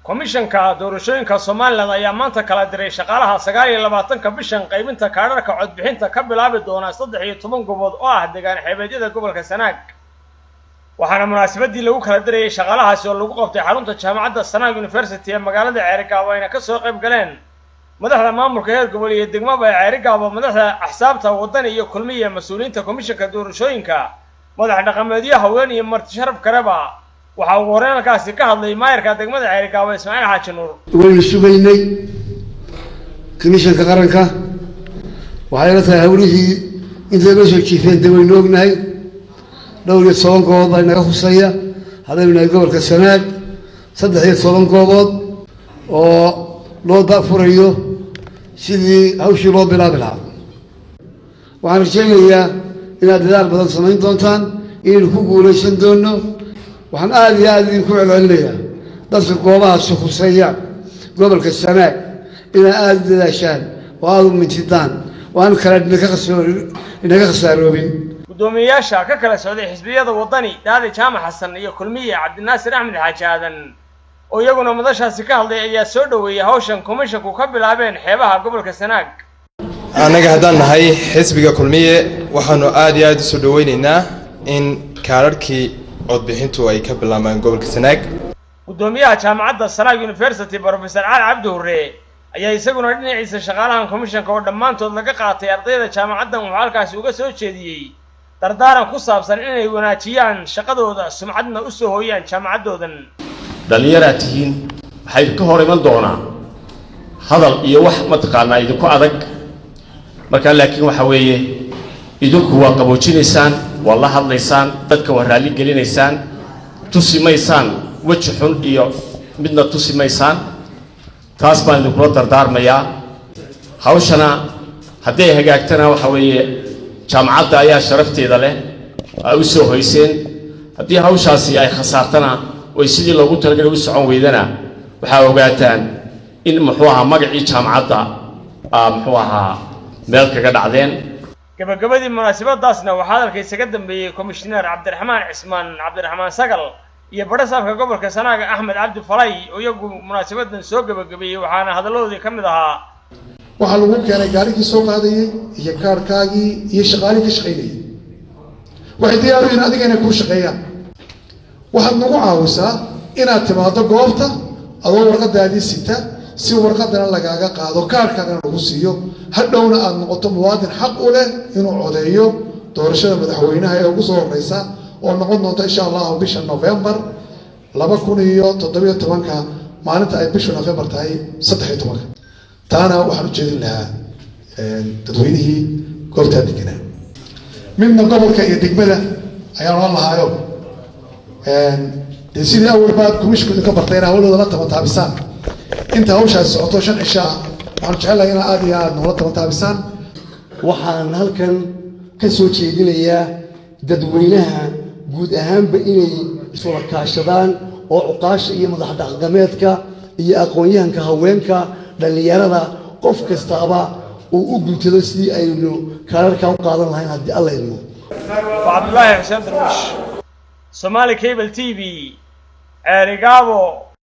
komishanka doorashooyinka Soomaaliland ayaa maanta kala diray shaqaalaha 29 bishan qaybinta kaadhadhka codbixinta ka bilaabi doona 13 gobood oo ah deegaan xeebeedyada gobolka Sanaag waxaana munaasabadii lagu kala diray shaqaalahaasi oo lagu qabtay xarunta jaamacadda Sanaag University ee magaalada Ceerigaabo ayna ka soo qayb galeen madaxda maamulka heer gobol iyo degmada Ceerigaabo madaxda axsaabta wadani iyo kulmiye mas'uuliyiinta komishanka doorashooyinka madax dhaqameedyo haween iyo marti sharaf karaba waxa uu horeenkaasi ka hadlay maayirka degmada Ceerigaabo Ismaaciil Xaaji Nuur waynu sugaynay komishanka qaranka waxay la tahay hawlihii inta la soo jiifeen dawaynu ognahay dhowr iyo 7 goobood ay naga khusaya hadaynu nahay gobolka Sanaag 13 goobood oo loo daafurayo sidii hawshii loo bilaabi lahaa waxaan rajaynayaa inaad dadaal badan samayn doontaan inaynu ku guulaysan doono waxaan aad iyo aad idinku celcelinayaa dadka goobahaasi khusaya gobolka Sanaag inay aad dadaashaan oo aad u mintidaan waan kala inaga khasaaroobin gudoomiyaasha ka kala socday xisbiyada wadani Daadi Jaamac Xasan iyo kulmiye Cabdinaasir Axmed Xaaji Aadan oo iyaguna madashaasi ka hadlay ayaa soo dhaweeyay hawshan komishanku ka bilaabeen xeebaha gobolka Sanaag anaga haddaan nahay xisbiga kulmiye waxaanu aad iyo aad u soo dhaweynaynaa in kaararkii codbixintu ay ka bilaabaan gobolka Sanaag gudoomiyaha jaamacadda Sanaag University Professor Cali Cabdi Hurre ayaa isaguna dhinaciisa shaqaalaha komishanka oo dhammaantood laga qaatay ardayda jaamacaddan wuxuu halkaas uga soo jeediyay dardaaran ku saabsan inay wanaajiyaan shaqadooda sumcadna u soo hooyaan jaamacaddoodan dhalinyaratihiin waxay ka hor iman doonaa hadal iyo wax mataqaanaa idinku adag marka laakiin waxa weeye idinku waa qaboojinaysaan waa la hadlaysaan dadka waa raali gelinaysaan tusimaysaan waji xun iyo midna tusimaysaan taas baan idinkula dardaarmayaa hawshana hadday hagaagtana waxa weeye jaamacadda ayaa sharafteeda leh u soo hoyseen haddii hawshaasi ay khasaartana way sidii loogu talagalay u socon weydana waxa ogaataan in muxuu ahaa magacii jaamacadda muxuu ahaa meel kaga dhacdeen gabagabadii munaasabadaasna waxaa hadalkiisa ka dambeeyay komishineer Cabdiraxmaan Cismaan Cabdiraxmaan Sagal iyo barasaabka gobolka Sanaag Axmed Cabdi Falay oo iyagu munaasabadan soo gabagabeeyay waxaana hadaladoodii kamid ahaa waxa lagu keenay gaarigii soo qaadayay iyo kaarkaagii iyo shaqaalihii ka shaqeynayay waxay diyaar u yihiin adiga inay ku shaqeeyaan waxaad nagu caawisaa inaad timaado goobta adoo warqadaadii sita si warqadana lagaaga qaado kaarkaagana lagu siiyo hadhowna aad noqoto muwaadin xaq u leh inuu codeeyo doorashada madaxweynaha ee ugu soo horeysa oo noqon doonta insha Allah bisha November 2017 maalinta ay bisha November tahay 13 taana waxaan u jeedin lahaa dadweynihii goobta deganaa midna gobolka iyo degmada ayaan la lahaayo sidii awal baad kumishku ka bartay hawlooda la taabisaan inta hawshaas socoto 5 cisho waxaan jecelahay in aad iyo aad noola taabisaan waxaan halkan ka soo jeedinayaa dadweynaha guud ahaanba inay isla kaashadaan oo uqaasha iyo madax dhaqameedka iyo aqoon-yahanka haweenka dhalinyarada qof kastaaba uu u guntado sidii aynu kaararka u qaadan lahayn haddii alla idmo Abdullaahi Xuseen Darwish Somali Cable TV Ceerigaabo